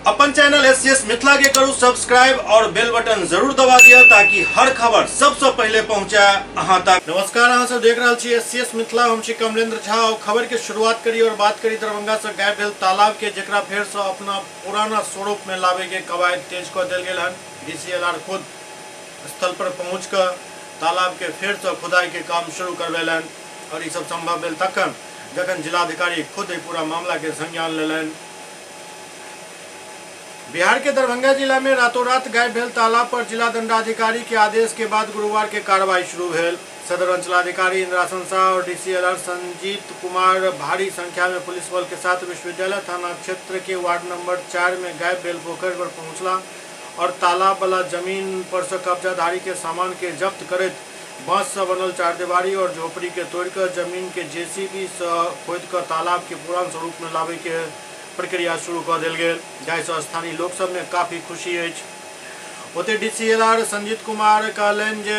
अपन channel SCS Mithila के करू subscribe और बेल बटन जरूर दबा दिया ताकि हर खबर सबसे पहले पहुंचे अहां तक। नमस्कार, अहां सब देख रहल छी एससीएस मिथिला। हम छी कमलेंद्र झा और खबर के शुरुआत करी और बात करी दरभंगा से गायब भेल तालाब के, जेकरा फेर से अपना पुराना स्वरूप में लावे के कवायद तेज कर देल गेल हन। डीसीएलआर खुद स्थल पर पहुंच कर तालाब के फेर से खुदाई के काम शुरू करवेलन और ये सब संभव भेल तखन जखन जिलाधिकारी खुद पूरा मामला के संज्ञान लेलन। बिहार के दरभंगा जिला में रातों रात गायब भेल तालाब पर जिला दंडाधिकारी के आदेश के बाद गुरुवार के कार्रवाई शुरू भेल। सदर अंचलाधिकारी इंद्रासन शाह और डीसीएलआर संजीत कुमार भारी संख्या में पुलिस बल के साथ विश्वविद्यालय थाना क्षेत्र के वार्ड नंबर 4 में गायब भेल पोखर पर पहुंचला और तालाब वाला जमीन पर से कब्जाधारी के सामान के जब्त करत बांस से बनल चारदीवारी और झोपड़ी के तोड़कर जमीन के जेसीबी से खोद कर तालाब के पुरान स्वरूप में लावे के प्रक्रिया शुरू कर देल गेल, जाहिसँ स्थानीय लोक सब में काफी खुशी अछि। ओते डीसीएलआर संजीत कुमार कहलन जे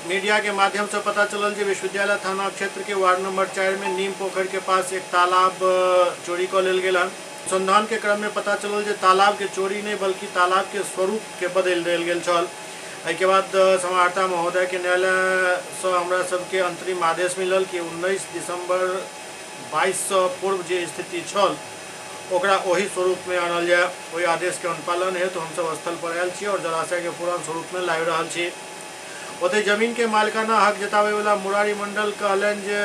मीडिया के माध्यम से पता चलल जे विश्वविद्यालय थाना क्षेत्र के वार्ड नंबर 4 में नीम पोखर के पास एक तालाब चोरी कर लेल गेल हन। अनुसंधान के क्रम में पता चलल जे तालाब के चोरी नहीं बल्कि तालाब के स्वरूप के बदल देल गेल छल। के बाद समाहर्ता महोदय के न्यायालय से हमरा सबके अंतरिम आदेश मिलल कि 19 दिसंबर 22 से पूर्व जे स्थिति छल ओकरा वही स्वरूप में आनल जाए। वही आदेश के अनुपालन हेतु हम सब स्थल पर आयल छी और जलाशय के पुरान स्वरूप में लाबि रहल छी। ओते जमीन के मालिकाना हक जतावे वाला मुरारी मंडल कहलन जे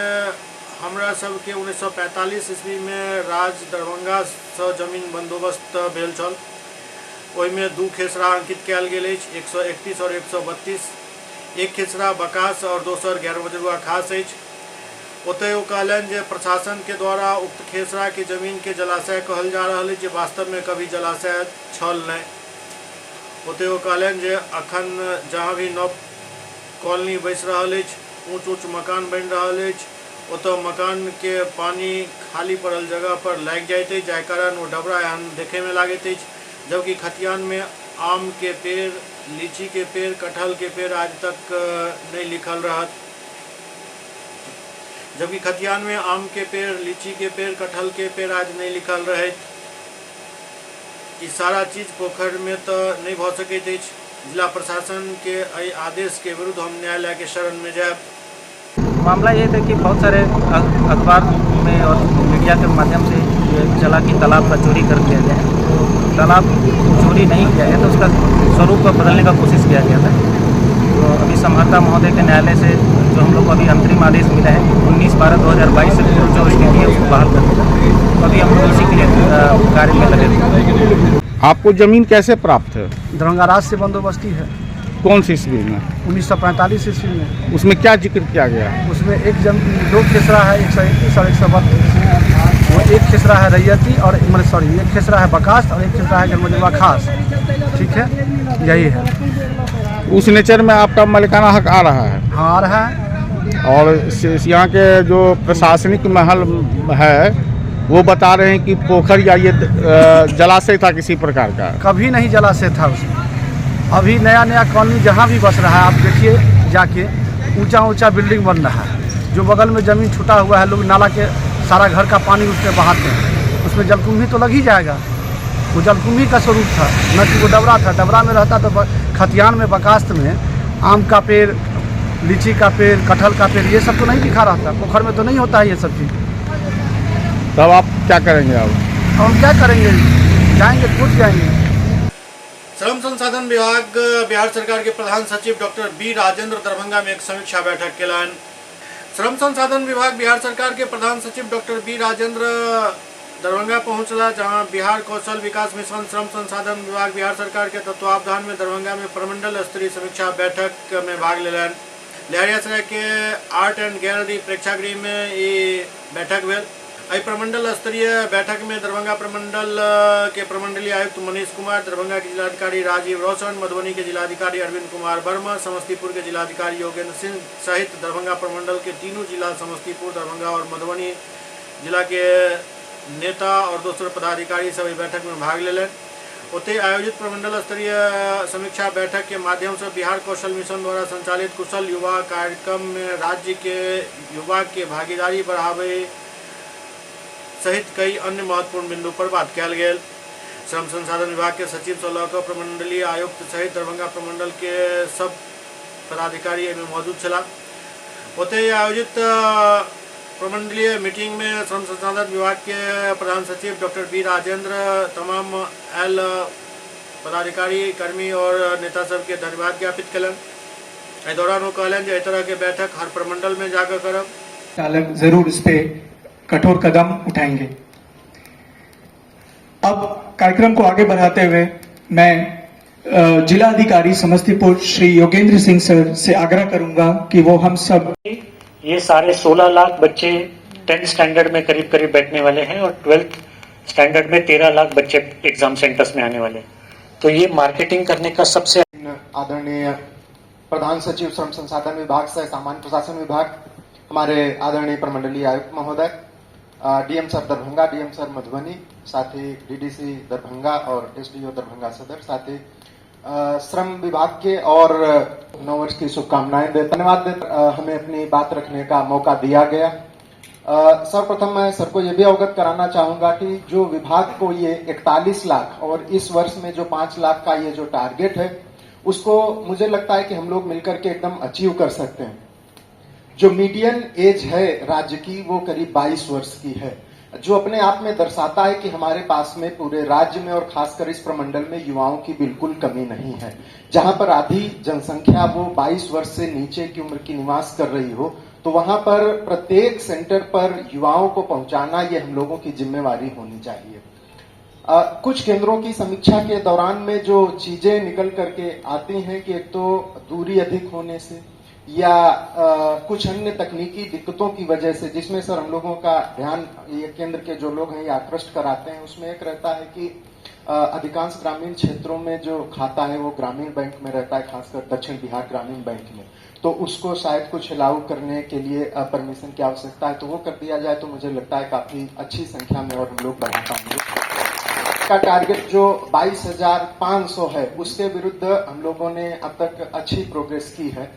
हमरा सब के 1945 ईस्वी में राज दरभंगा से जमीन बंदोबस्त भेल छल। ओहि में 2 खेसरा अंकित कयल गेल अछि, 131 और 132। एक खेसरा बकास और दोसर गैरमजरूआ खास अछि। ओते वो कहलन जे प्रशासन के द्वारा उक्त खेसरा के जमीन के जलाशय कहल जा रहा है, जो वास्तव में कभी जलाशय छल नहीं। ओते वो कहलन जे अखन जहाँ भी नव कॉलोनी बस रहा है, ऊँच ऊँच मकान बन रहा है, ओतो मकान के पानी खाली पड़ल जगह पर लग जाते जाय कारण वो डबरा एहन देखे में लागत है। जबकि खतियान में आम के पेड़, लीची के पेड़, कटहल के पेड़ आज तक नहीं लिखल रहत। जबकि खतियान में आम के पेड़, लीची के पेड़, कटहल के पेड़ आज नहीं लिखल रहे। सारा चीज पोखर में तो नहीं भ सकैत अछि। जिला प्रशासन के आदेश के विरुद्ध हम न्यायालय के शरण में जाए। मामला ये था कि बहुत सारे अखबार में और मीडिया के माध्यम से ये चला कि तालाब का चोरी कर दिया गया है। तो तालाब चोरी नहीं किया गया, तो उसका स्वरूप को बदलने का कोशिश किया गया था। तो अभी समाहर्ता महोदय के न्यायालय से जो हम लोग को अभी अंतरिम आदेश मिला है 19/12/2022 से पूर्व जो स्थिति है उसको बहाल कर देगा। तो अभी हम लोग इसी के लिए कार्य में लगे थे। आपको जमीन कैसे प्राप्त है? दरभंगा राज से बंदोबस्ती है। कौन सी ईस्वी में? 1945 ईस्वी में। उसमें क्या जिक्र किया गया? उसमें एक जमीन 2 खेसरा है, 131 और 132। वो एक खेसरा है रैयती और एक खेसरा है बकास और एक खेसरा है गरमजवा खास। ठीक है, यही है। उस नेचर में आपका मालिकाना हक आ रहा है? हाँ, आ रहा है। और यहाँ के जो प्रशासनिक महल है वो बता रहे हैं कि पोखर या ये जलाशय था किसी प्रकार का? कभी नहीं जलाशय था उसमें। अभी नया नया कॉलोनी जहाँ भी बस रहा है, आप देखिए जाके ऊंचा ऊंचा बिल्डिंग बन रहा है। जो बगल में ज़मीन छूटा हुआ है, लोग नाला के सारा घर का पानी उसमें बहाते हैं, उसमें जलकुंभी तो लग ही जाएगा। वो जलकुंभी का स्वरूप था, न कि वो डबरा था। डबरा में रहता तो खतियान में, बकास्त में आम का पेड़, लीची का पेड़, कटहल का पेड़, ये सब तो नहीं दिखा रहता। पोखर में तो नहीं होता है ये सब चीज़। तब आप क्या करेंगे? अब हम क्या करेंगे? जाएंगे, पूछ जाएंगे। श्रम संसाधन विभाग बिहार सरकार के प्रधान सचिव डॉक्टर बी राजेंद्र दरभंगा में एक समीक्षा बैठक केलन। श्रम संसाधन विभाग बिहार सरकार के प्रधान सचिव डॉक्टर बी राजेंद्र दरभंगा पहुंचला, जहां बिहार कौशल विकास मिशन श्रम संसाधन विभाग बिहार सरकार के तत्वावधान में दरभंगा में प्रमंडल स्तरीय समीक्षा बैठक में भाग लेलन। लहरियासराय के आर्ट एंड गैलरी प्रेक्षागृह में ये बैठक भेल। प्रमंडल स्तरीय बैठक में दरभंगा प्रमंडल के प्रमंडलीय आयुक्त मनीष कुमार, दरभंगा के जिलाधिकारी राजीव रोशन, मधुबनी के जिलाधिकारी अरविंद कुमार वर्मा, समस्तीपुर के जिलाधिकारी योगेंद्र सिंह सहित दरभंगा प्रमंडल के तीनों जिला समस्तीपुर, दरभंगा और मधुबनी जिला के नेता और दूसरे पदाधिकारी सभी बैठक में भाग लेलन। ओते आयोजित प्रमंडल स्तरीय समीक्षा बैठक के माध्यम से बिहार कौशल मिशन द्वारा संचालित कुशल युवा कार्यक्रम में राज्य के युवा के भागीदारी बढ़ावे सहित कई अन्य महत्वपूर्ण बिंदु पर बात कयल गेल। श्रम संसाधन विभाग के सचिव सौलभ प्रमंडलीय आयुक्त सहित दरभंगा प्रमंडल के सब पदाधिकारी में मौजूद छला। ओते आयोजित प्रमंडलीय मीटिंग में श्रम संसाधन विभाग के प्रधान सचिव डॉक्टर बी राजेंद्र तमाम एल पदाधिकारी कर्मी और नेता सब के धन्यवाद ज्ञापित कलन। एहि दौरान वो कहलन जे एहि तरह के बैठक हर प्रमंडल में जाकर करब। चालक जरूर इस पे कठोर कदम उठाएंगे। अब कार्यक्रम को आगे बढ़ाते हुए मैं जिला अधिकारी समस्तीपुर श्री योगेंद्र सिंह सर से आग्रह करूंगा कि वो हम सब ये सारे 16 लाख बच्चे 10th स्टैंडर्ड में करीब करीब बैठने वाले हैं और 12th स्टैंडर्ड में 13 लाख बच्चे एग्जाम सेंटर्स में आने वाले हैं। तो ये मार्केटिंग करने का सबसे आदरणीय प्रधान सचिव श्रम संसाधन विभाग सह सामान्य प्रशासन विभाग, हमारे आदरणीय प्रमंडलीय आयुक्त महोदय, DM sir Darbhanga, DM sir Madhubani, साथ ही डीडीसी दरभंगा और एसडीओ दरभंगा सदर, साथ ही श्रम विभाग के और नववर्ष की शुभकामनाएं देते धन्यवाद हमें अपनी बात रखने का मौका दिया गया। सर्वप्रथम मैं सर को यह भी अवगत कराना चाहूंगा कि जो विभाग को ये 41 लाख और इस वर्ष में जो 5 लाख का ये जो टारगेट है उसको मुझे लगता है कि हम लोग मिलकर के एकदम अचीव कर सकते हैं। जो मीडियन एज है राज्य की वो करीब 22 वर्ष की है, जो अपने आप में दर्शाता है कि हमारे पास में पूरे राज्य में और खासकर इस प्रमंडल में युवाओं की बिल्कुल कमी नहीं है। जहां पर आधी जनसंख्या वो 22 वर्ष से नीचे की उम्र की निवास कर रही हो, तो वहां पर प्रत्येक सेंटर पर युवाओं को पहुंचाना ये हम लोगों की जिम्मेवारी होनी चाहिए। कुछ केंद्रों की समीक्षा के दौरान में जो चीजें निकल करके आती हैं कि एक तो दूरी अधिक होने से या कुछ अन्य तकनीकी दिक्कतों की वजह से, जिसमें सर हम लोगों का ध्यान ये केंद्र के जो लोग हैं ये आकृष्ट कराते हैं, उसमें एक रहता है कि अधिकांश ग्रामीण क्षेत्रों में जो खाता है वो ग्रामीण बैंक में रहता है, खासकर दक्षिण बिहार ग्रामीण बैंक में, तो उसको शायद कुछ अलाउ करने के लिए परमिशन की आवश्यकता है, तो वो कर दिया जाए तो मुझे लगता है काफी अच्छी संख्या में और हम लोग बढ़ा पाएंगे। का टारगेट जो 22,500 है उसके विरुद्ध हम लोगों ने अब तक अच्छी प्रोग्रेस की है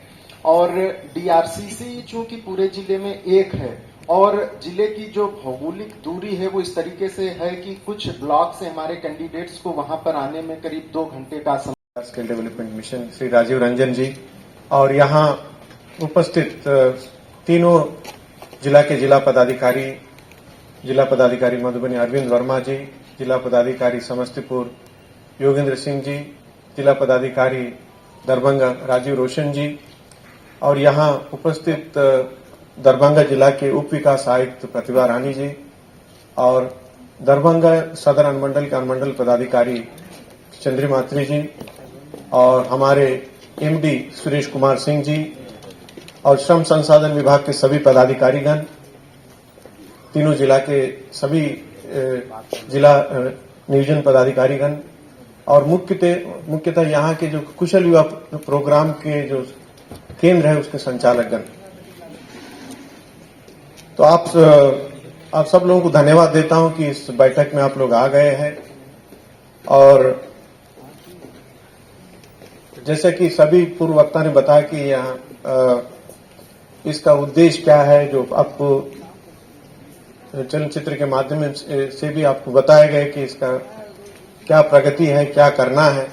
और डीआरसीसी चूंकि पूरे जिले में एक है और जिले की जो भौगोलिक दूरी है वो इस तरीके से है कि कुछ ब्लॉक से हमारे कैंडिडेट्स को वहां पर आने में करीब 2 घंटे का समय। Skill development mission Shri Rajiv Ranjan ji और यहाँ उपस्थित तीनों जिला के जिला पदाधिकारी मधुबनी अरविंद वर्मा जी, जिला पदाधिकारी समस्तीपुर योगेंद्र सिंह जी, जिला पदाधिकारी दरभंगा राजीव रोशन जी और यहाँ उपस्थित दरभंगा जिला के उप विकास आयुक्त प्रतिभा रानी जी और दरभंगा सदर अनुमंडल के अनुमंडल पदाधिकारी चंद्री मात्री जी और हमारे एमडी सुरेश कुमार सिंह जी और श्रम संसाधन विभाग के सभी पदाधिकारीगण, तीनों जिला के सभी जिला नियोजन पदाधिकारीगण और मुख्यतः यहाँ के जो कुशल युवा प्रोग्राम के जो केंद्र है उसके संचालकगण। तो आप सब लोगों को धन्यवाद देता हूं कि इस बैठक में आप लोग आ गए हैं और जैसे कि सभी पूर्व वक्ता ने बताया कि यहाँ इसका उद्देश्य क्या है, जो आपको चलचित्र के माध्यम से भी आपको बताया गया कि इसका क्या प्रगति है, क्या करना है।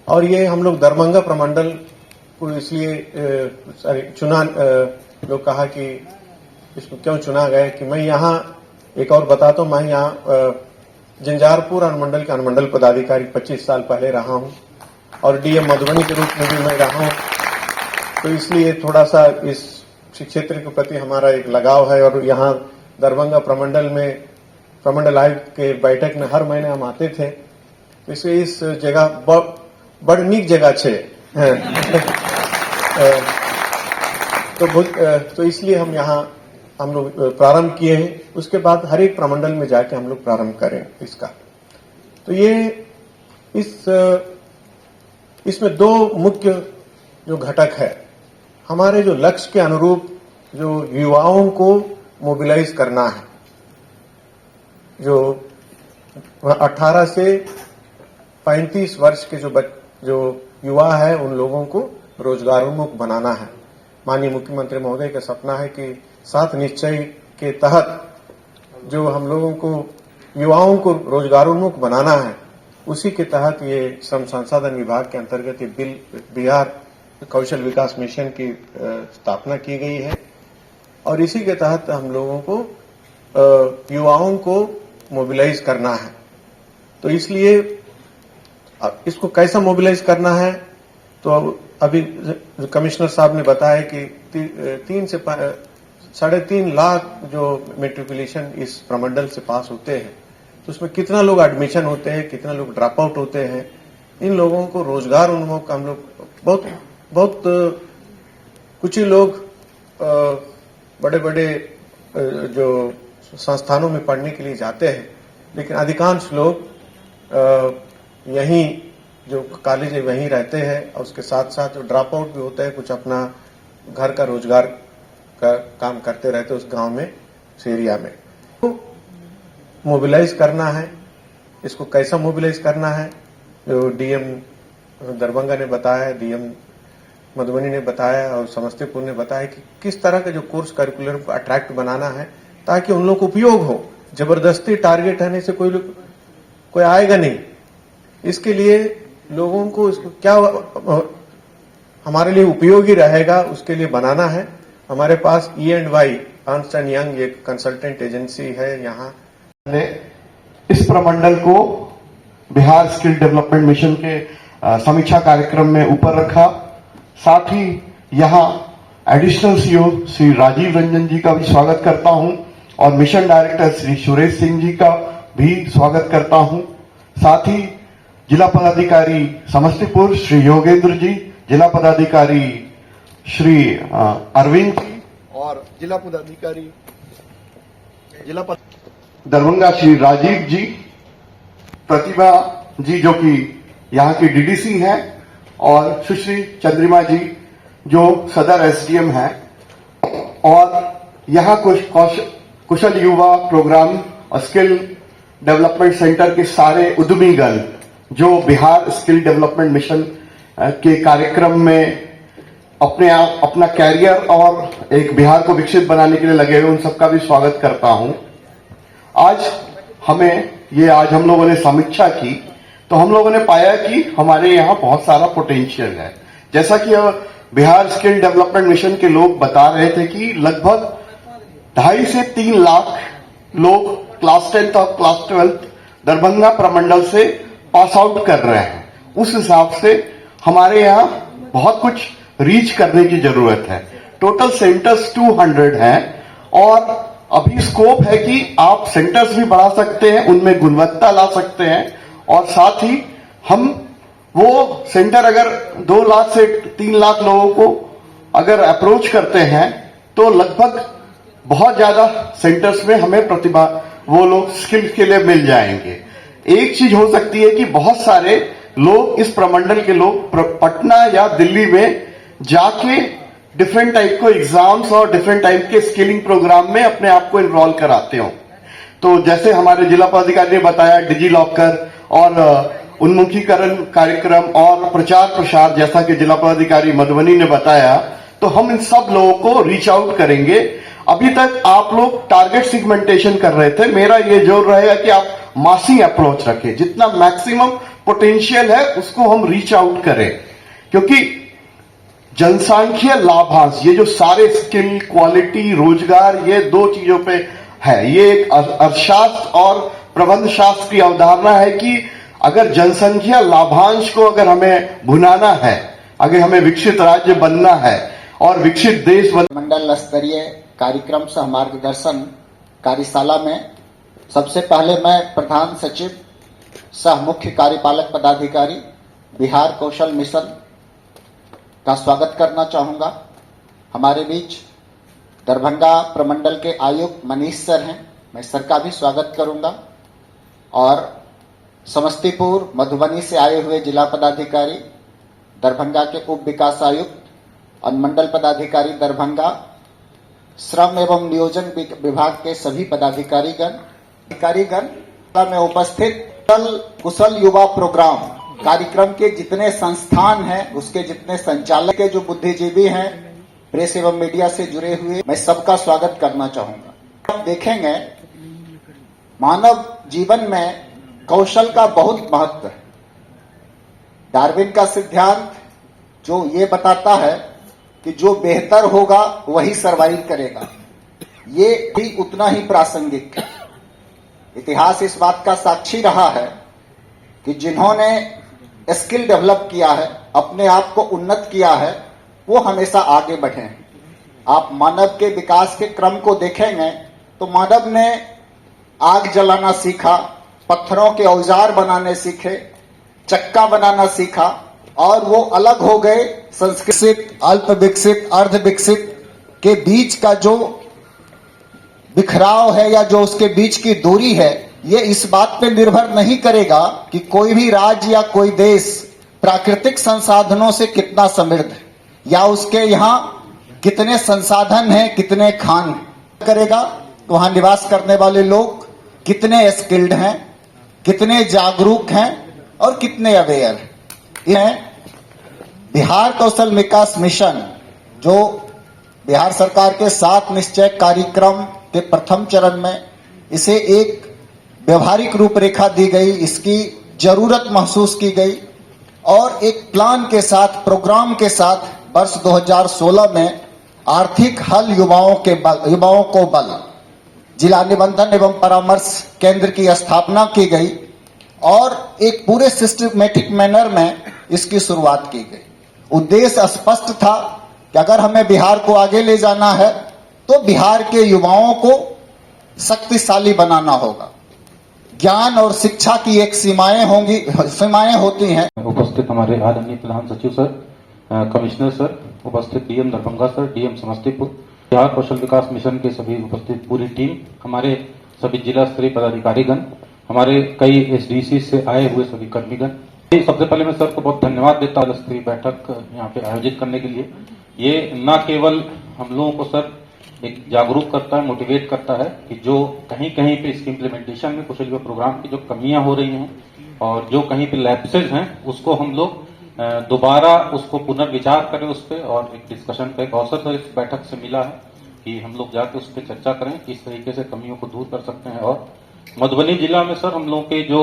और ये हम लोग दरभंगा प्रमंडल को इसलिए चुना, लोग कहा कि इसको क्यों चुना गया कि मैं यहाँ एक और बताता हूँ, मैं यहाँ जंजारपुर अनुमंडल के अनुमंडल पदाधिकारी 25 साल पहले रहा हूँ और डीएम मधुबनी के रूप में भी मैं रहा हूँ, तो इसलिए थोड़ा सा इस क्षेत्र के प्रति हमारा एक लगाव है। और यहाँ दरभंगा प्रमंडल में प्रमंडल आयुक्त के बैठक में हर महीने हम आते थे, इसलिए इस जगह बड़ नीक जगह छे तो इसलिए हम लोग प्रारंभ किए हैं। उसके बाद हर एक प्रमंडल में जाके हम लोग प्रारंभ करें इसका। तो ये इसमें 2 मुख्य जो घटक है, हमारे जो लक्ष्य के अनुरूप जो युवाओं को मोबिलाइज करना है, जो 18 से 35 वर्ष के जो युवा है उन लोगों को रोजगारोन्मुख बनाना है। माननीय मुख्यमंत्री महोदय का सपना है कि 7 निश्चय के तहत जो हम लोगों को युवाओं को रोजगारोन्मुख बनाना है, उसी के तहत ये श्रम संसाधन विभाग के अंतर्गत ये बिहार कौशल विकास मिशन की स्थापना की गई है और इसी के तहत हम लोगों को युवाओं को मोबिलाइज करना है। तो इसलिए इसको कैसा मोबिलाइज करना है, तो अभी कमिश्नर साहब ने बताया कि 3 से 3.5 लाख जो मेट्रिकुलेशन इस प्रमंडल से पास होते हैं, तो उसमें कितना लोग एडमिशन होते हैं, कितना लोग ड्रॉप आउट होते हैं, इन लोगों को रोजगार उन्मुख हम लोग बहुत कुछ ही लोग बड़े बड़े जो संस्थानों में पढ़ने के लिए जाते हैं, लेकिन अधिकांश लोग यहीं जो कॉलेज है वहीं रहते हैं और उसके साथ साथ ड्रॉप आउट भी होता है, कुछ अपना घर का रोजगार का काम करते रहते उस गांव में, उस एरिया में। तो मोबिलाइज करना है, इसको कैसा मोबिलाइज करना है, जो डीएम दरभंगा ने बताया, डीएम मधुबनी ने बताया और समस्तीपुर ने बताया कि किस तरह का जो कोर्स करिकुलम को अट्रैक्ट बनाना है ताकि उन लोगों को उपयोग हो। जबरदस्ती टारगेट रहने से कोई आएगा नहीं। इसके लिए लोगों को इसको क्या हमारे लिए उपयोगी रहेगा उसके लिए बनाना है। हमारे पास E&Y अर्नस्ट एंड यंग एक कंसल्टेंट एजेंसी है यहाँ ने इस प्रमंडल को बिहार स्किल डेवलपमेंट मिशन के समीक्षा कार्यक्रम में ऊपर रखा। साथ ही यहाँ एडिशनल सीओ श्री राजीव रंजन जी का भी स्वागत करता हूं और मिशन डायरेक्टर श्री सुरेश सिंह जी का भी स्वागत करता हूं। साथ ही जिला पदाधिकारी समस्तीपुर श्री योगेंद्र जी, जिला पदाधिकारी श्री अरविंद जी और जिला पदाधिकारी दरभंगा श्री राजीव जी, प्रतिभा जी जो कि यहाँ की डीडीसी हैं और सुश्री चंद्रिमा जी जो सदर एसडीएम हैं और यहाँ कुशल युवा प्रोग्राम और स्किल डेवलपमेंट सेंटर के सारे उद्यमीगण जो बिहार स्किल डेवलपमेंट मिशन के कार्यक्रम में अपना कैरियर और एक बिहार को विकसित बनाने के लिए लगे हुए, उन सबका भी स्वागत करता हूं। आज हम लोगों ने समीक्षा की तो हम लोगों ने पाया कि हमारे यहाँ बहुत सारा पोटेंशियल है। जैसा कि बिहार स्किल डेवलपमेंट मिशन के लोग बता रहे थे कि लगभग 2.5 से 3 लाख लोग क्लास 10th और क्लास 12th दरभंगा प्रमंडल से पास आउट कर रहे हैं। उस हिसाब से हमारे यहाँ बहुत कुछ रीच करने की जरूरत है। टोटल सेंटर्स 200 हैं और अभी स्कोप है कि आप सेंटर्स भी बढ़ा सकते हैं, उनमें गुणवत्ता ला सकते हैं और साथ ही हम वो सेंटर अगर 2 लाख से 3 लाख लोगों को अगर अप्रोच करते हैं तो लगभग बहुत ज्यादा सेंटर्स में हमें प्रतिभा वो लोग स्किल के लिए मिल जाएंगे। एक चीज हो सकती है कि बहुत सारे लोग इस प्रमंडल के लोग पटना या दिल्ली में जाके डिफरेंट टाइप को एग्जाम्स और डिफरेंट टाइप के स्किलिंग प्रोग्राम में अपने आप को इन्वॉल्व कराते हो। तो जैसे हमारे जिला पदाधिकारी ने बताया, डिजी लॉकर और उन्मुखीकरण कार्यक्रम और प्रचार प्रसार जैसा कि जिला पदाधिकारी मधुबनी ने बताया, तो हम इन सब लोगों को रीच आउट करेंगे। अभी तक आप लोग टारगेट सिगमेंटेशन कर रहे थे, मेरा ये जोर रहेगा कि आप मासिंग अप्रोच रखें, जितना मैक्सिमम पोटेंशियल है उसको हम रीच आउट करें, क्योंकि जनसांख्यिकीय लाभांश ये जो सारे स्किल, क्वालिटी, रोजगार, ये 2 चीजों पे है। ये एक अर्थशास्त्र और प्रबंध शास्त्र की अवधारणा है कि अगर जनसंख्या लाभांश को अगर हमें भुनाना है, अगर हमें विकसित राज्य बनना है और विकसित देश मंडल स्तरीय कार्यक्रम सह मार्गदर्शन कार्यशाला में सबसे पहले मैं प्रधान सचिव सह मुख्य कार्यपालक पदाधिकारी बिहार कौशल मिशन का स्वागत करना चाहूंगा। हमारे बीच दरभंगा प्रमंडल के आयुक्त मनीष सर हैं, मैं सर का भी स्वागत करूंगा। और समस्तीपुर मधुबनी से आए हुए जिला पदाधिकारी, दरभंगा के उप विकास आयुक्त और मंडल पदाधिकारी दरभंगा, श्रम एवं नियोजन विभाग के सभी पदाधिकारीगण में उपस्थित कुशल युवा प्रोग्राम कार्यक्रम के जितने संस्थान हैं, उसके जितने संचालक के जो बुद्धिजीवी हैं, प्रेस एवं मीडिया से जुड़े हुए, मैं सबका स्वागत करना चाहूंगा। आप देखेंगे मानव जीवन में कौशल का बहुत महत्व है। डार्विन का सिद्धांत जो ये बताता है कि जो बेहतर होगा वही सरवाइव करेगा, ये भी उतना ही प्रासंगिक है। इतिहास इस बात का साक्षी रहा है कि जिन्होंने स्किल डेवलप किया है, अपने आप को उन्नत किया है, वो हमेशा आगे बढ़े हैं। आप मानव के विकास के क्रम को देखेंगे तो मानव ने आग जलाना सीखा, पत्थरों के औजार बनाने सीखे, चक्का बनाना सीखा, और वो अलग हो गए। संस्कृत, अल्प विकसित, अर्ध विकसित के बीच का जो बिखराव है या जो उसके बीच की दूरी है, ये इस बात पे निर्भर नहीं करेगा कि कोई भी राज्य या कोई देश प्राकृतिक संसाधनों से कितना समृद्ध है या उसके यहाँ कितने संसाधन हैं, कितने खान हैं। करेगा तो वहां निवास करने वाले लोग कितने स्किल्ड हैं, कितने जागरूक हैं और कितने अवेयर हैं। बिहार कौशल विकास मिशन जो बिहार सरकार के 7 निश्चय कार्यक्रम के प्रथम चरण में इसे एक व्यवहारिक रूपरेखा दी गई, इसकी जरूरत महसूस की गई और एक प्लान के साथ, प्रोग्राम के साथ वर्ष 2016 में आर्थिक हल युवाओं को बल जिला निबंधन एवं परामर्श केंद्र की स्थापना की गई और एक पूरे सिस्टमेटिक मैनर में इसकी शुरुआत की गई। उद्देश्य स्पष्ट था कि अगर हमें बिहार को आगे ले जाना है तो बिहार के युवाओं को शक्तिशाली बनाना होगा। ज्ञान और शिक्षा की एक सीमाएं होती हैं। उपस्थित हमारे आदरणीय प्रधान सचिव सर, कमिश्नर सर, उपस्थित DM Darbhanga sir, DM Samastipur, Bihar कौशल विकास मिशन के सभी उपस्थित पूरी टीम, हमारे सभी जिला स्तरीय पदाधिकारीगण, हमारे कई एसडीसी से आए हुए सभी कर्मीगण। सबसे पहले मैं सर को बहुत धन्यवाद देता हूँ स्तरीय बैठक यहाँ पे आयोजित करने के लिए। ये न केवल हम लोगों को सर एक जागरूक करता है, मोटिवेट करता है कि जो कहीं कहीं पे इसके इम्प्लीमेंटेशन में कुशल युवा प्रोग्राम की जो कमियां हो रही हैं और जो कहीं पे लैप्सेज हैं उसको हम लोग दोबारा उसको पुनर्विचार करें उस पर, और एक डिस्कशन का एक अवसर तो इस बैठक से मिला है कि हम लोग जाके उस पर चर्चा करें किस तरीके से कमियों को दूर कर सकते हैं। और मधुबनी जिला में सर हम लोग के जो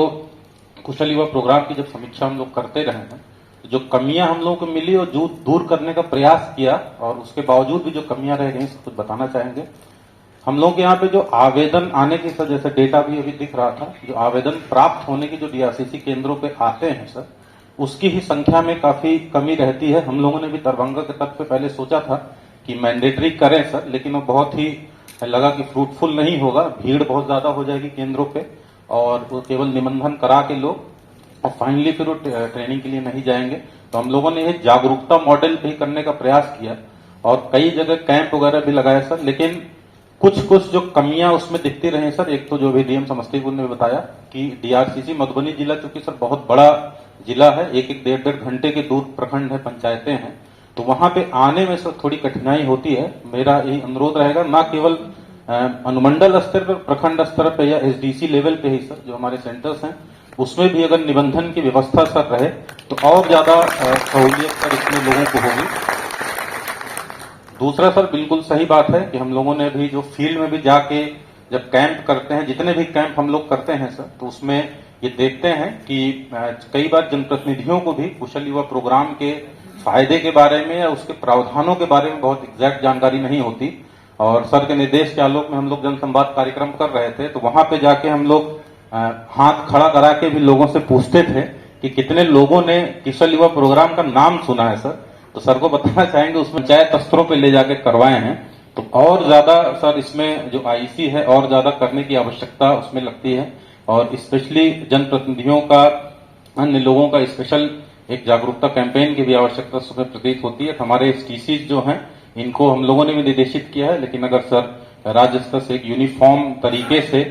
कुशल युवा प्रोग्राम की जब समीक्षा हम लोग करते रहे हैं, जो कमियां हम लोगों को मिली और जो दूर करने का प्रयास किया और उसके बावजूद भी जो कमियां रह गई कुछ बताना चाहेंगे। हम लोग के यहाँ पे जो आवेदन आने की सर, जैसे डेटा भी अभी दिख रहा था, जो आवेदन प्राप्त होने की जो डीआरसीसी केंद्रों पे आते हैं सर, उसकी ही संख्या में काफी कमी रहती है। हम लोगों ने भी दरभंगा के तरफ से पहले सोचा था कि मैंडेटरी करें सर, लेकिन वो बहुत ही लगा कि फ्रूटफुल नहीं होगा, भीड़ बहुत ज्यादा हो जाएगी केंद्रों पे और वो केवल निबंधन करा के लोग और फाइनली फिर वो ट्रेनिंग के लिए नहीं जाएंगे। तो हम लोगों ने ये जागरूकता मॉडल भी करने का प्रयास किया और कई जगह कैंप वगैरह भी लगाए सर, लेकिन कुछ जो कमियां उसमें दिखती रही सर। एक तो जो भी डीएम समस्तीपुर ने बताया कि डीआरसीसी मधुबनी जिला चूंकि सर बहुत बड़ा जिला है, एक 1.5 घंटे के दूर प्रखंड है, पंचायतें हैं, तो वहां पे आने में सर थोड़ी कठिनाई होती है। मेरा यही अनुरोध रहेगा, न केवल अनुमंडल स्तर पर, प्रखंड स्तर पर या एसडीसी लेवल पे ही सर जो हमारे सेंटर्स हैं उसमें भी अगर निबंधन की व्यवस्था सर रहे तो और ज्यादा सहूलियत सर इसमें लोगों को होगी। दूसरा सर बिल्कुल सही बात है कि हम लोगों ने भी जो फील्ड में भी जाके जब कैंप करते हैं, जितने भी कैंप हम लोग करते हैं सर, तो उसमें ये देखते हैं कि कई बार जनप्रतिनिधियों को भी कुशल युवा प्रोग्राम के फायदे के बारे में या उसके प्रावधानों के बारे में बहुत एग्जैक्ट जानकारी नहीं होती। और सर के निर्देश के आलोक में हम लोग जनसंवाद कार्यक्रम कर रहे थे, तो वहां पे जाके हम लोग हाथ खड़ा करा के भी लोगों से पूछते थे कि कितने लोगों ने कुशल युवा प्रोग्राम का नाम सुना है सर। तो सर को बताना चाहेंगे उसमें पंचायत स्तरों पे ले जाके करवाए हैं, तो और ज्यादा सर इसमें जो आईसी है और ज्यादा करने की आवश्यकता उसमें लगती है और स्पेशली जनप्रतिनिधियों का, अन्य लोगों का स्पेशल एक जागरूकता कैंपेन की भी आवश्यकता उसमें प्रतीत होती है। हमारे एसटीसी जो हैं इनको हम लोगों ने भी निर्देशित किया है, लेकिन अगर सर राज्य स्तर से एक यूनिफॉर्म तरीके से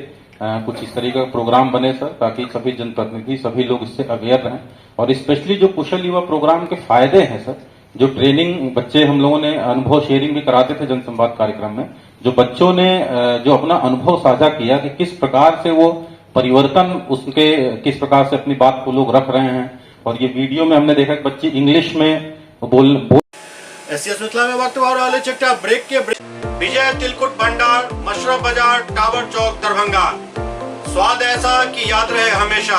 कुछ इस तरीके का प्रोग्राम बने सर, ताकि सभी जनप्रतिनिधि, सभी लोग इससे अवेयर रहें। और स्पेशली जो कुशल युवा प्रोग्राम के फायदे हैं सर, जो ट्रेनिंग बच्चे हम लोगों ने अनुभव शेयरिंग भी कराते थे जनसंवाद कार्यक्रम में, जो बच्चों ने जो अपना अनुभव साझा किया कि किस प्रकार से वो परिवर्तन उसके किस प्रकार से अपनी बात को लोग रख रहे हैं। और ये वीडियो में हमने देखा कि बच्चे इंग्लिश में बोल एससीएस मिथिला में वक्त वाले चेकटा ब्रेक के विजय तिलकुट भंडार, मशरफ बाजार, टावर चौक, दरभंगा। स्वाद ऐसा कि याद रहे हमेशा।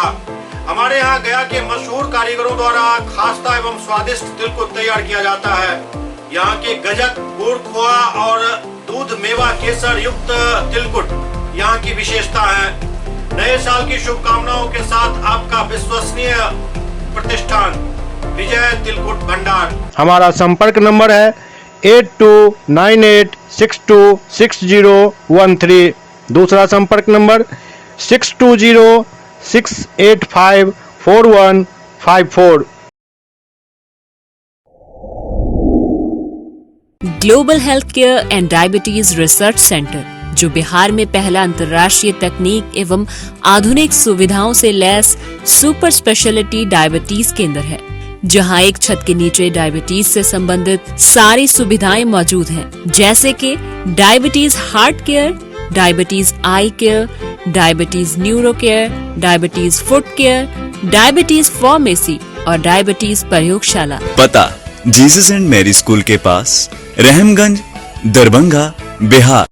हमारे यहाँ गया के मशहूर कारीगरों द्वारा खास्ता एवं स्वादिष्ट तिलकुट तैयार किया जाता है। यहाँ के गजक, गुड़, खोआ और दूध मेवा केसर युक्त तिलकुट यहाँ की विशेषता है। नए साल की शुभकामनाओं के साथ आपका विश्वसनीय प्रतिष्ठान विजय तिलकुट भंडार। हमारा संपर्क नंबर है 8298626013। दूसरा संपर्क number 6206854154। Global health care and diabetes research centre, जो बिहार में पहला अंतर्राष्ट्रीय तकनीक एवं आधुनिक सुविधाओं से लैस सुपर स्पेशलिटी डायबिटीज केंद्र है, जहां एक छत के नीचे डायबिटीज से संबंधित सारी सुविधाएं मौजूद हैं, जैसे कि diabetes heart care, diabetes eye care, diabetes neuro care, diabetes foot care, diabetes pharmacy और डायबिटीज प्रयोगशाला। पता जीसस एंड मैरी स्कूल के पास, रहमगंज, दरभंगा, बिहार।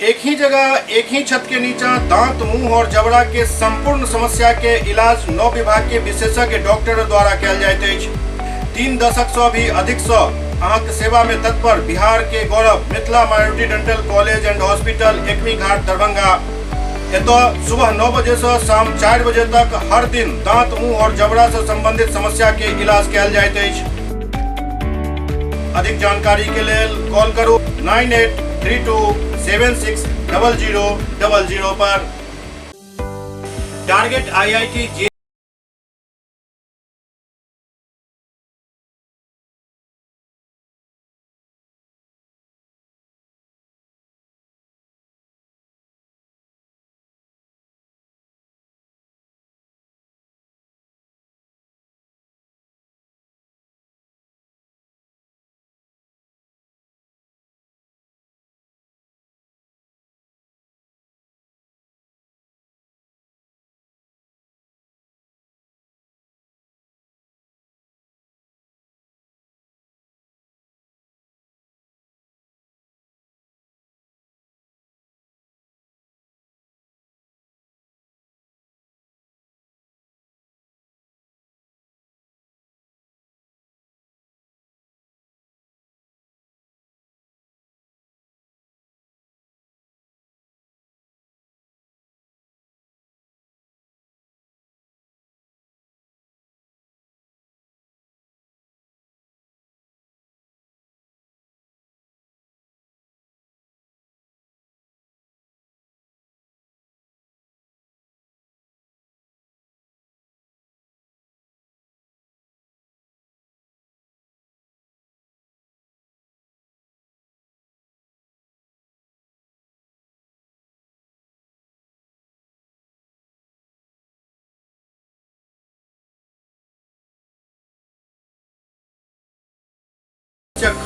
एक ही जगह एक ही छत के नीचे दांत, मुंह और जबड़ा के संपूर्ण समस्या के इलाज 9 विभाग के विशेषज्ञ डॉक्टर द्वारा कयल जाइत अछि। 3 दशक से भी अधिक से अहाँक सेवा में तत्पर बिहार के गौरव Mithila minority dental college and hospital, Ekmi Ghat, Darbhanga. एतो सुबह 9 बजे से शाम 4 बजे तक हर दिन दांत, मुंह और जबड़ा से संबंधित समस्या के इलाज कयल जाइत अछि। अधिक जानकारी के लेल कॉल करू 9832760000 पर। टारगेट IIT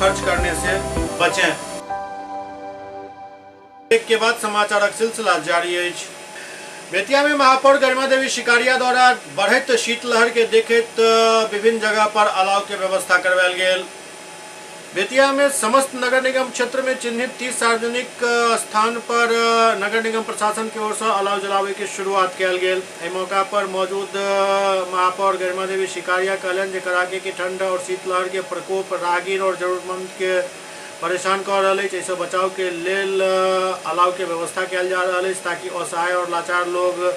खर्च करने से बचें। एक के बाद समाचारक सिलसिला जारी है। बेतिया में महापौर गरिमा देवी शिकारिया द्वारा बढ़त शीतलहर के देखत विभिन्न जगह पर अलाव के व्यवस्था करवायल गेल। बेतिया में समस्त नगर निगम क्षेत्र में चिन्हित 30 सार्वजनिक स्थान पर नगर निगम प्रशासन की ओर से अलाव जलावे की शुरुआत कयल गेल। एहि मौका पर मौजूद महापौर गरिमा देवी शिकारिया कहलन जे कड़ाके की ठंड और शीतलहर के प्रकोप राहगीर और जरूरतमंद के परेशान कर रहा है। इससे बचाव के लेल अलाव के व्यवस्था कयल जा रहा है, ताकि असहाय और लाचार लोग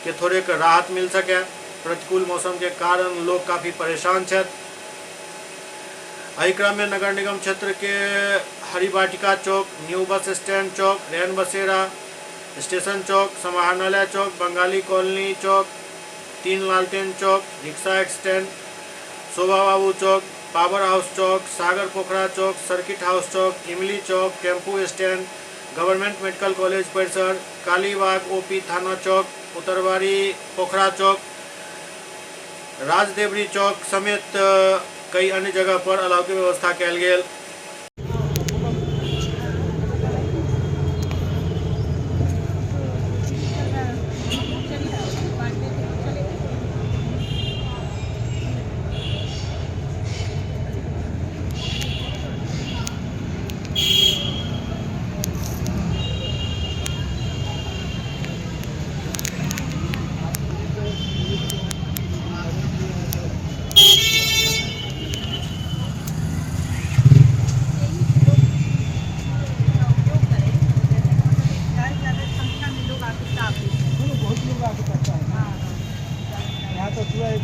के थोड़े राहत मिल सके। प्रतिकूल मौसम के कारण लोग काफी परेशान हैं। एहि क्रम में नगर निगम क्षेत्र के हरिवाटिका चौक, न्यू बस स्टैंड चौक, रैन बसेरा स्टेशन चौक, समाहरणालय चौक, बंगाली कॉलोनी चौक, 3 लालटेन चौक, रिक्शा स्टैंड, शोभा बाबू चौक, पावर हाउस चौक, सागर पोखरा चौक, सर्किट हाउस चौक, इमली चौक, tempo stand, government medical college परिसर, कालीबाग OP थाना चौक, उत्तरवारी पोखरा चौक, राजदेवरी चौक समेत कई अन्य जगह पर अलाव की व्यवस्था कयल गेल।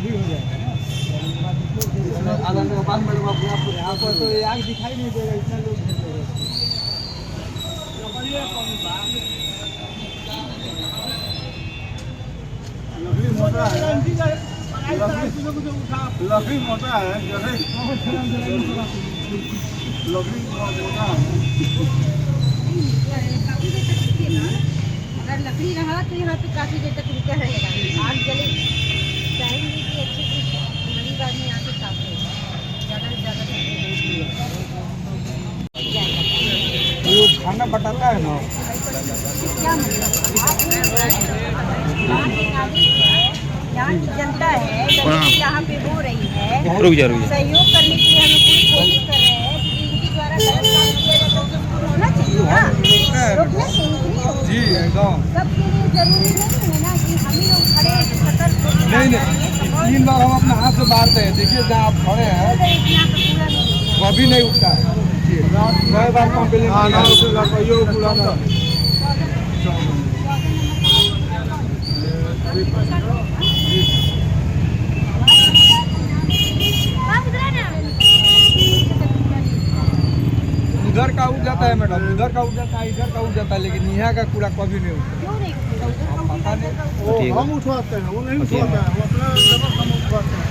भी हो जाएगा ना, आधा घंटे के बाद मैडम आपको यहाँ पर तो आग दिखाई नहीं देगा, इतना लोग लकड़ी मोटा है, लकड़ी मोटा है, लकड़ी मोटा अगर लकड़ी रहा तो यहाँ पे काफी देर तक रुका रहेगा। आग जले चाहेंगे कि अच्छे से मनी बाद में यहाँ पे साफ रहेगा, ज़्यादा से ज़्यादा वो खाना बताता है ना। क्या मतलब यहाँ की जनता है, यहाँ पे हो रही है, रुक जा सहयोग करने के लिए हमें पूरी कोशिश कर रहे हैं कि इनके द्वारा गलत काम किया जाता है तो होना चाहिए ना, रोकना चाहिए जी एकदम। सबके लिए जरूरी नहीं है ना कि हम ही लोग खड़े सतर्क होकर नहीं 3 बार हम अपने हाथ से मारते हैं, देखिए जहाँ आप खड़े हैं कभी नहीं उठता है। कई बार कंप्लेन इधर का उठ जाता है मैडम, इधर का उठ जाता है, इधर का उठ जाता है, लेकिन यहाँ का कूड़ा कभी नहीं उठता। पता नहीं वो हम उठवाते हैं, वो नहीं उठवाता है, वो अपना जगह हम उठवाते हैं,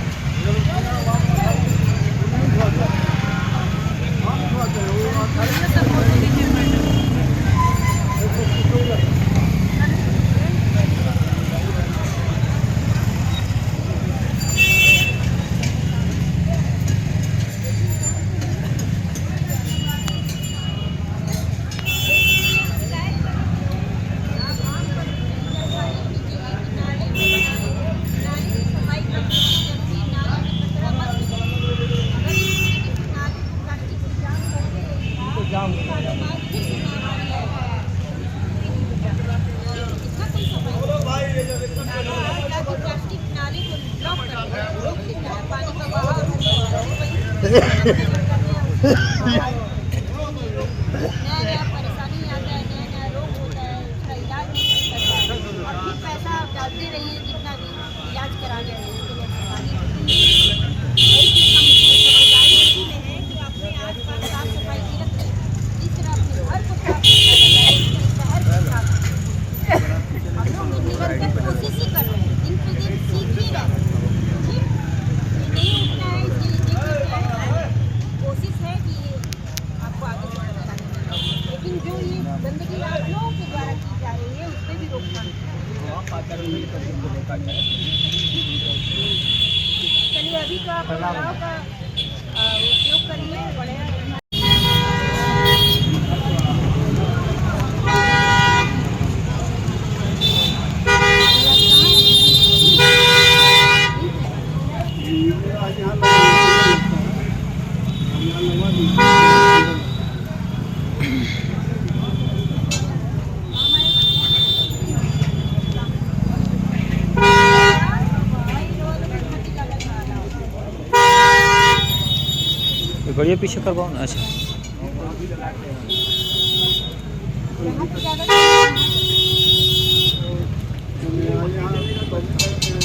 परेशानी आता है, नया रोग होता है, उसका इलाज नहीं करता है और फिर पैसा आप डालते रहिए जितना भी इलाज कराने रहिए समझदारी में है कि अपने आसपास साफ सफाई की रखें, जिस तरह अपने घर को साफ शहर को साफ हम लोग निरंतर कोशिश ही कर रहे हैं, दिन पे दिन सीख ही रहे हैं, नहीं उठना है कोशिश है कि आपको आगे बताने में, लेकिन जो ये गंदगी आप लोगों के द्वारा की जा रही है उस पर भी रोकथाम। चलिए अभी तो आप महिलाओं का उपयोग करिए, बड़े बढ़िया पीछे करवाओ ना। अच्छा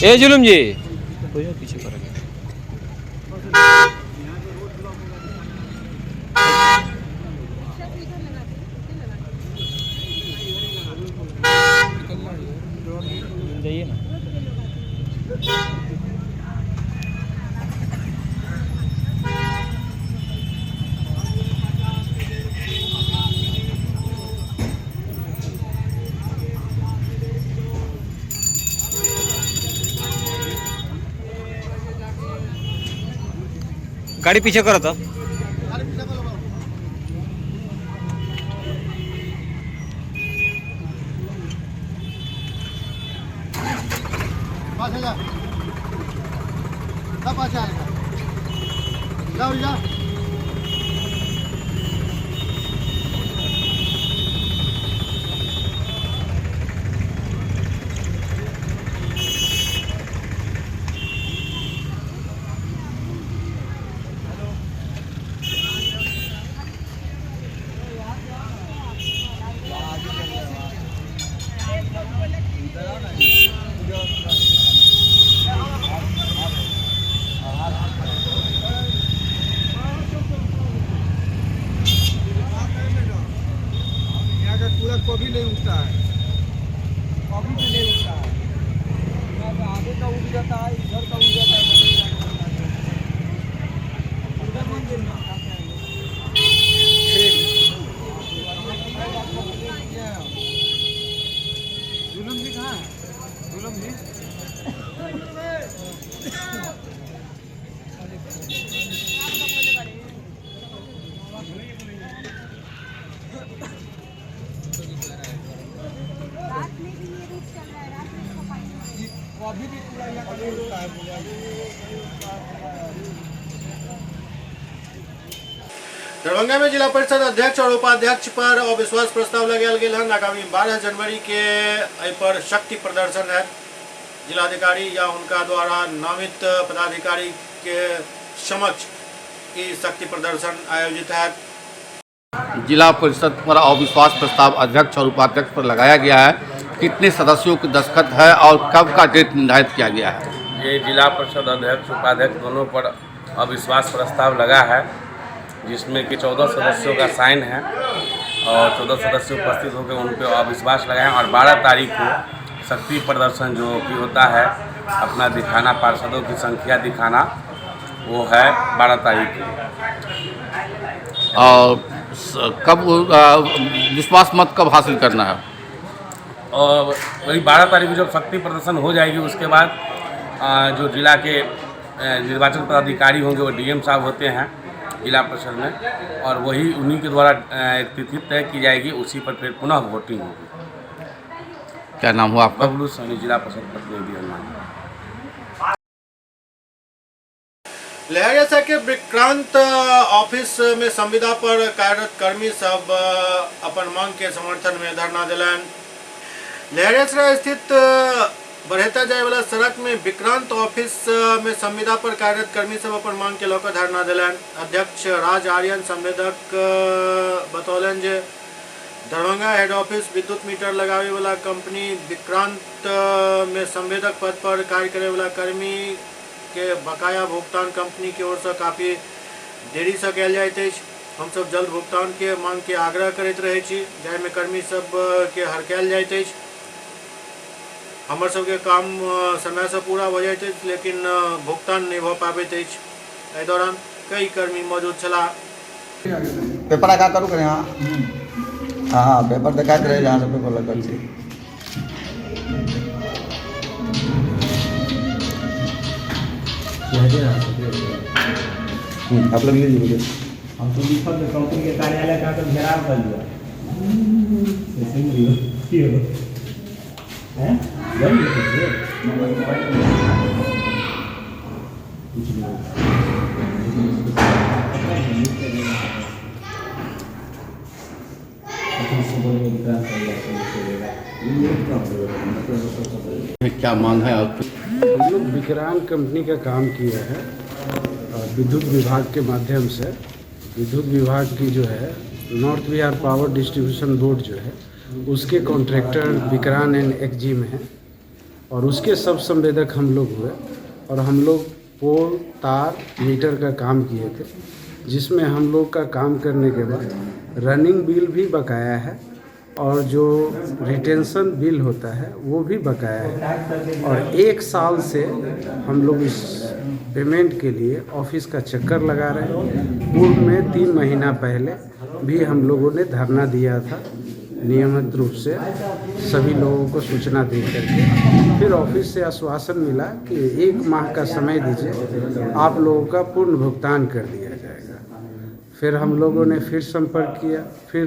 ए जुलूम जी पीछे करो। जाइए ना। गाड़ी पीछे करो तो। दरभंगा में जिला परिषद अध्यक्ष और उपाध्यक्ष पर अविश्वास प्रस्ताव लगायल गेल हन। आगामी 12 जनवरी के एहि पर शक्ति प्रदर्शन है। जिलाधिकारी या उनका द्वारा नामित पदाधिकारी के समक्ष ये शक्ति प्रदर्शन आयोजित है। जिला परिषद पर अविश्वास प्रस्ताव अध्यक्ष और उपाध्यक्ष पर लगाया गया है। कितने सदस्यों के दस्तखत है और कब का डेट निर्धारित किया गया है? ये जिला परिषद अध्यक्ष उपाध्यक्ष दोनों पर अविश्वास प्रस्ताव लगा है, जिसमें कि 14 सदस्यों का साइन है और 14 सदस्य उपस्थित होकर उन पर अविश्वास लगाए और 12 तारीख को शक्ति प्रदर्शन जो कि होता है अपना दिखाना, पार्षदों की संख्या दिखाना, वो है 12 तारीख को। और कब विश्वास मत कब हासिल करना है? और वही 12 तारीख को जब शक्ति प्रदर्शन हो जाएगी उसके बाद जो जिला के निर्वाचन पदाधिकारी होंगे वो डीएम साहब होते हैं जिला परिषद में, और वही उन्हीं के द्वारा तिथि तय की जाएगी। उसी पर फिर पुनः वोटिंग होगी। क्या नाम हुआ आपका? बबलू सोनी, जिला परिषद प्रतिनिधि। लहरिया के विक्रांत ऑफिस में संविदा पर कार्यरत कर्मी सब अपन मांग के समर्थन में धरना दिलन। लहरिया स्थित बढ़ेता जाए वाला सड़क में विक्रांत ऑफिस में संविदा पर कार्यरत कर्मी सब अपन मांग के लेकर धरना दिलन। अध्यक्ष राज आर्यन संवेदक बतौलन जे दरभंगा हेड ऑफिस विद्युत मीटर लगावे वाला कंपनी विक्रांत में संवेदक पद पर कार्य करे वाला कर्मी के बकाया भुगतान कंपनी की ओर से काफी देरी से कल जाइत अछि। हम सब जल्द भुगतान के मांग के आग्रह करते रहे छी, जाहिमे कर्मी सब के हड़कायल जाइत अछि। हमर सबके काम समय से पूरा हो जाइत अछि लेकिन भुगतान नहीं हो पाबैत अछि। एहि दौरान कई कर्मी मौजूद छलाह। पेपर का करू करे? हाँ पेपर दिखाते रहे जहाँ से पेपर लगल छै। आप लोग लीजिए। हम तो लिखल कंपनी के कार्यालय का घेराव कर लिया। ऐसे ही हैं क्या मांग है आपकी? हम लोग विक्रांत कंपनी का काम किया है विद्युत विभाग के माध्यम से। विद्युत विभाग की जो है north Bihar power distribution board जो है उसके कॉन्ट्रैक्टर विक्रांत एंड एक्जिम है और उसके सब संवेदक हम लोग हुए और हम लोग पोल तार मीटर का काम किए थे, जिसमें हम लोग का काम करने के बाद रनिंग बिल भी बकाया है और जो रिटेंशन बिल होता है वो भी बकाया है। और 1 साल से हम लोग इस पेमेंट के लिए ऑफिस का चक्कर लगा रहे हैं। पूर्व में 3 महीना पहले भी हम लोगों ने धरना दिया था नियमित रूप से सभी लोगों को सूचना दे करके। फिर ऑफिस से आश्वासन मिला कि 1 माह का समय दीजिए, आप लोगों का पूर्ण भुगतान कर दिया जाएगा। फिर हम लोगों ने फिर संपर्क किया, फिर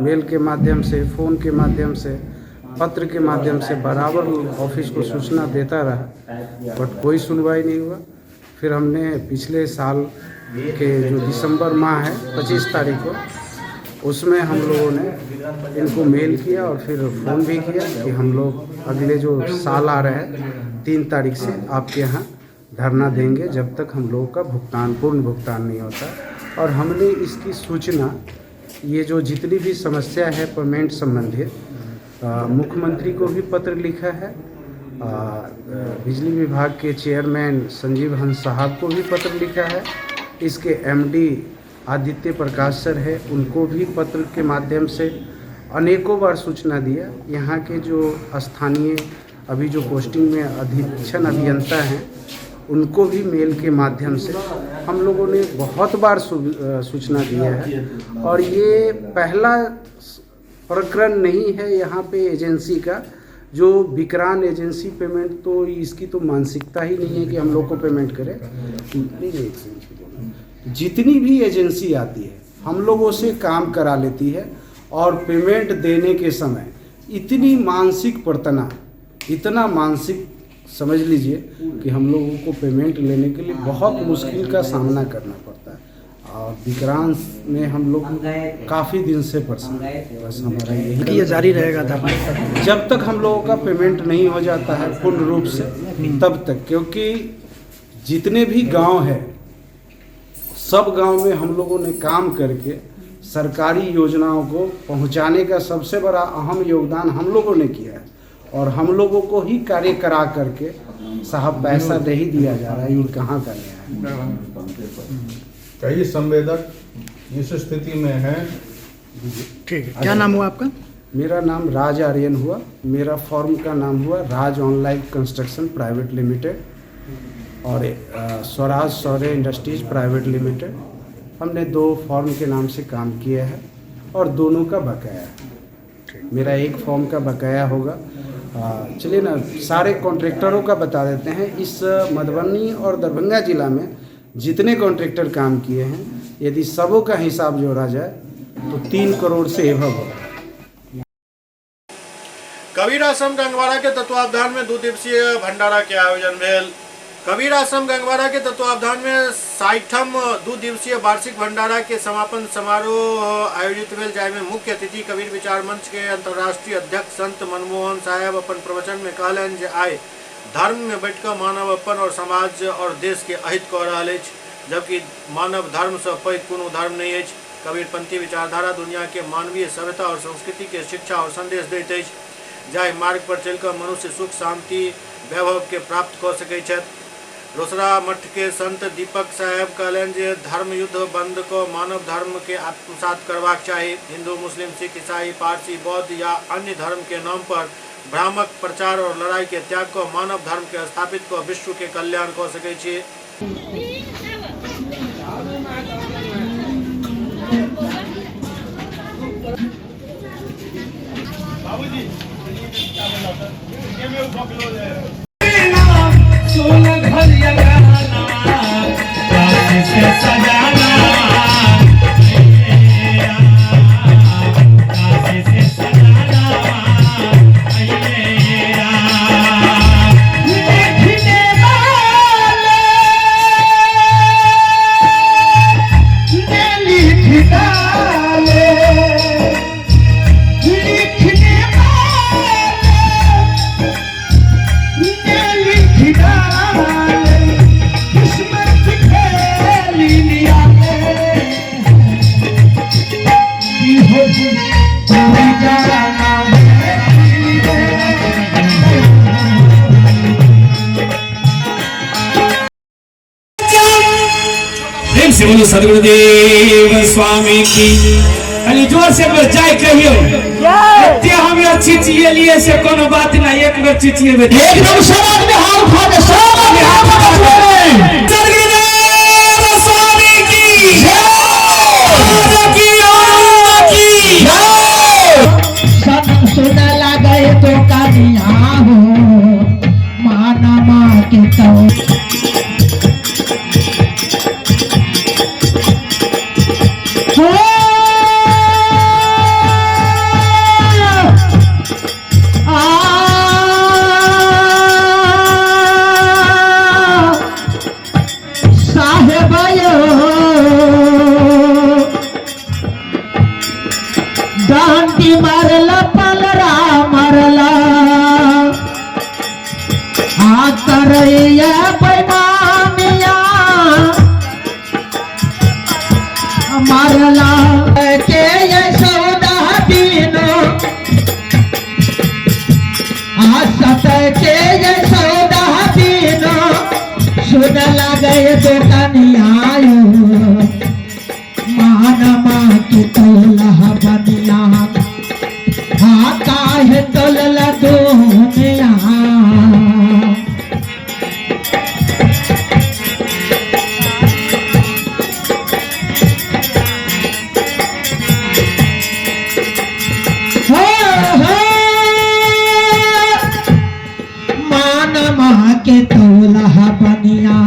मेल के माध्यम से, फ़ोन के माध्यम से, पत्र के माध्यम से बराबर ऑफिस को सूचना देता रहा, बट कोई सुनवाई नहीं हुआ। फिर हमने पिछले साल के जो दिसंबर माह है 25 तारीख को, उसमें हम लोगों ने इनको मेल किया और फिर फ़ोन भी किया कि हम लोग अगले जो साल आ रहे हैं 3 तारीख से आपके यहाँ धरना देंगे जब तक हम लोगों का पूर्ण भुगतान नहीं होता। और हमने इसकी सूचना, ये जो जितनी भी समस्या है पेमेंट संबंधित, मुख्यमंत्री को भी पत्र लिखा है, बिजली विभाग के चेयरमैन संजीव हंस साहब को भी पत्र लिखा है, इसके एमडी आदित्य प्रकाश सर है उनको भी पत्र के माध्यम से अनेकों बार सूचना दिया। यहाँ के जो स्थानीय अभी जो पोस्टिंग में अधीक्षण अभियंता हैं उनको भी मेल के माध्यम से हम लोगों ने बहुत बार सूचना दिया है। और ये पहला प्रकरण नहीं है यहाँ पे एजेंसी का जो विक्रांत एजेंसी पेमेंट, तो इसकी तो मानसिकता ही नहीं है कि हम लोग को पेमेंट करें। जितनी भी एजेंसी आती है हम लोगों से काम करा लेती है और पेमेंट देने के समय इतनी मानसिक प्रतना, इतना मानसिक समझ लीजिए कि हम लोगों को पेमेंट लेने के लिए बहुत मुश्किल का सामना करना पड़ता है। और विक्रांत में हम लोग काफ़ी दिन से परेशान, बस हमारा यही ये जारी रहेगा धरना जब तक हम लोगों का पेमेंट नहीं हो जाता है पूर्ण रूप से तब तक, क्योंकि जितने भी गांव है सब गांव में हम लोगों ने काम करके सरकारी योजनाओं को पहुंचाने का सबसे बड़ा अहम योगदान हम लोगों ने किया है, और हम लोगों को ही कार्य करा करके साहब पैसा नहीं दिया जा रहा है, ये कहाँ का नया है। कई संवेदक इस स्थिति में हैं। ठीक है, क्या नाम हुआ आपका? मेरा नाम राज आर्यन हुआ, मेरा फॉर्म का नाम हुआ राज ऑनलाइन कंस्ट्रक्शन प्राइवेट लिमिटेड और स्वराज सौर्य इंडस्ट्रीज प्राइवेट लिमिटेड। हमने 2 फॉर्म के नाम से काम किया है और दोनों का बकाया है। मेरा एक फॉर्म का बकाया होगा। चलिए ना, सारे कॉन्ट्रैक्टरों का बता देते हैं। इस मधुबनी और दरभंगा जिला में जितने कॉन्ट्रैक्टर काम किए हैं, यदि सबों का हिसाब जोड़ा जाए तो 3 करोड़ से एभव होगा। कबीर आश्रम गंगवाड़ा के तत्वावधान में 2 दिवसीय भंडारा के आयोजन भेल। कबीर आश्रम गंगवाड़ा के तत्वावधान में 60वां 2 दिवसीय वार्षिक भंडारा के समापन समारोह आयोजित भेल, जाय में मुख्य अतिथि कबीर विचार मंच के अंतर्राष्ट्रीय अध्यक्ष संत मनमोहन साहब अपन प्रवचन में कहलन जे आय धर्म में बैठकर मानव अपन और समाज और देश के अहित कऽ रहल अछि, जबकि मानव धर्म से पैघ कोनो धर्म नहीं अछि। कबीरपंथी विचारधारा दुनिया के मानवीय सभ्यता और संस्कृति के शिक्षा और संदेश दैत अछि, जाहि मार्ग पर चलिकर मनुष्य सुख शांति वैभव के प्राप्त कऽ सकैत छथि। रोसड़ा मठ के संत दीपक साहेब कहलन जे धर्म युद्ध बंद को मानव धर्म के आत्मसात करबाक चाही। हिंदू मुस्लिम सिख ईसाई पारसी बौद्ध या अन्य धर्म के नाम पर भ्रामक प्रचार और लड़ाई के त्याग को मानव धर्म के स्थापित को विश्व के कल्याण कऽ सकै छी। बोलो सदगुरुदेव स्वामी की। अली जोर से बस जाए कहियो ते हमें अच्छी चीज लिए से कोनो बात ना, एक बेर चीज एकदम समाज में हाल खा दे, समाज में हाल खा दे। सदगुरुदेव स्वामी की सनम सुना लगे तो कनिया हो माना माँ के तो डांटी मारला पलरा मारला हाथ करैया पैमानिया मारला के ये सौदा पीनो आसत के ये सौदा पीनो सुन लगे तो कनिया मानमा की तोला बनिया काहे तोल दुनिया मानमा के तोला बनिया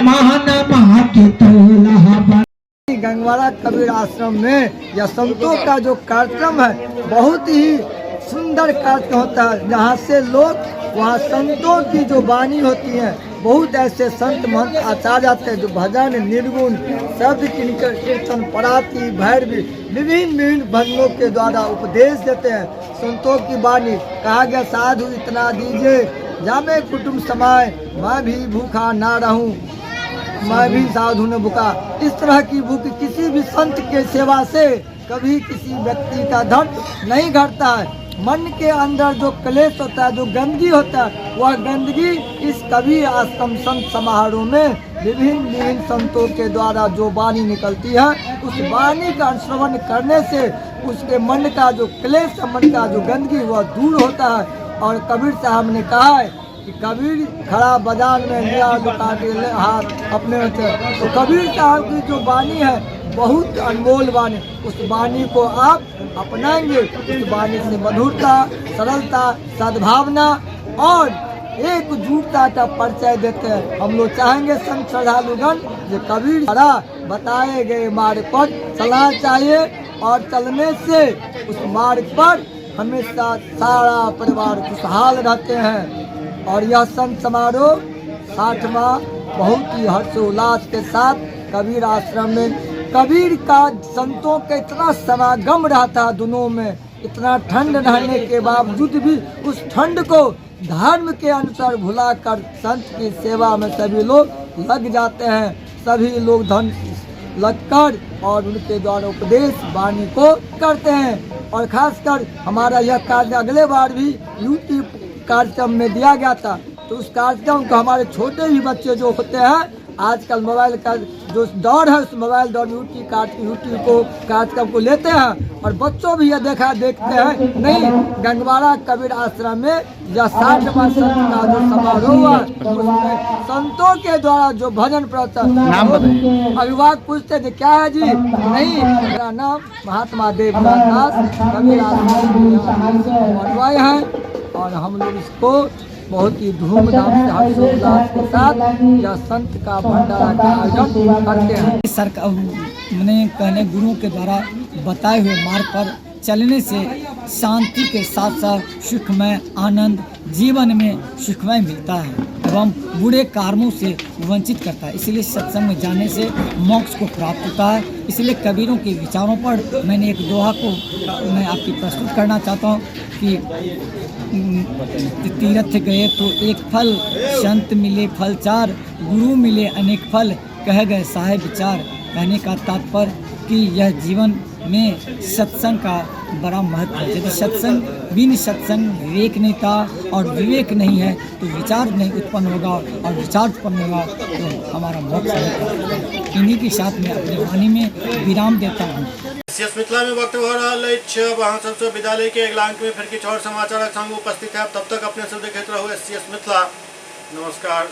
मानमा के तोला बनिया। गंगवाड़ा कबीर आश्रम में यह संतों का जो कार्यक्रम है बहुत ही सुंदर कार्यक्रम होता है, जहाँ से लोग वहाँ संतों की जो वाणी होती है बहुत ऐसे संत महंत आचार्य थे जो भजन निर्गुण शब्द किनकर कीर्तन पराती भैरवी विभिन्न भजनों के द्वारा उपदेश देते हैं। संतों की वाणी कहा गया साधु इतना दीजिए जामे कुटुंब समाए मैं भी भूखा ना रहूं मैं भी साधु न भूखा। इस तरह की भूख किसी भी संत के सेवा से कभी किसी व्यक्ति का धर्म नहीं घटता है। मन के अंदर जो क्लेश होता है, जो गंदगी होता है, वह गंदगी इस कबीर आश्रम संत समारोह में विभिन्न संतों के द्वारा जो वाणी निकलती है, उस वाणी का अनुश्रवण करने से उसके मन का जो क्लेश, मन का जो गंदगी वह दूर होता है। और कबीर साहब ने कहा है कि कबीर खड़ा बाजार में लिया लुटा के हाथ अपने होते। तो कबीर साहब की जो वाणी है बहुत अनमोल वाणी, उस वाणी को आप अपनाएंगे। उस वाणी से मधुरता, सरलता, सद्भावना और एकजुटता का परिचय देते हैं। हम लोग चाहेंगे संत श्रद्धालुगण जो कबीर द्वारा बताए गए मार्ग पर चलना चाहिए और चलने से उस मार्ग पर हमेशा सारा परिवार खुशहाल रहते हैं। और यह संत समारोह 60वां बहुत ही हर्षोल्लास के साथ कबीर आश्रम में कबीर का संतों का इतना समागम रहता है दोनों में, इतना ठंड रहने के बावजूद भी उस ठंड को धर्म के अनुसार भुलाकर संत की सेवा में सभी लोग लग जाते हैं। सभी लोग धन लगकर और उनके द्वारा उपदेश वाणी को करते हैं। और खासकर हमारा यह कार्य अगले बार भी यूट्यूब कार्यक्रम में दिया गया था। तो उस कार्यक्रम को हमारे छोटे ही बच्चे जो होते हैं, आजकल मोबाइल का जो दौर है, उस मोबाइल दौर यूट्यूब को कार्यक्रम को लेते हैं और बच्चों भी यह देखते हैं। नहीं, गंगवाड़ा कबीर आश्रम में यह 60वां संत का जो समारोह हुआ, उसमें संतों के द्वारा जो भजन प्रवचन। अभिभावक पूछते थे क्या है जी? नहीं, मेरा नाम महात्मा देवनाथ दास कबीर आश्रम है। और हम लोग इसको बहुत ही धूमधाम से हर्षोल्लास के साथ यह संत का भंडारा का आयोजन करते हैं। सरकार मैंने कहने गुरुओं के द्वारा बताए हुए मार्ग पर चलने से शांति के साथ साथ सुखमय आनंद जीवन में सुखमय मिलता है एवं बुरे कर्मों से वंचित करता है। इसलिए सत्संग में जाने से मोक्ष को प्राप्त होता है। इसलिए कबीरों के विचारों पर मैंने एक दोहा को मैं आपकी प्रस्तुत करना चाहता हूँ कि तीर्थ गए तो एक फल, संत मिले फल चार, गुरु मिले अनेक फल, कह गए साहेब विचार। कहने का तात्पर्य कि यह जीवन में सत्संग का बड़ा महत्व है। यदि सत्संग बिन सत्संग विवेक नहीं था और विवेक नहीं है तो विचार नहीं उत्पन्न होगा और विचार उत्पन्न होगा तो हमारा मोक्ष होगा। इन्हीं के साथ मैं अपनी वाणी में विराम देता हूँ। एससीएस मिथिला में वक्त हो रहा है वहाँ सबसे विद्यालय के अगला अंक में फिर किछु और समाचार संग उपस्थित है। तब तक अपने सब देखते रहो एससीएस मिथिला। नमस्कार।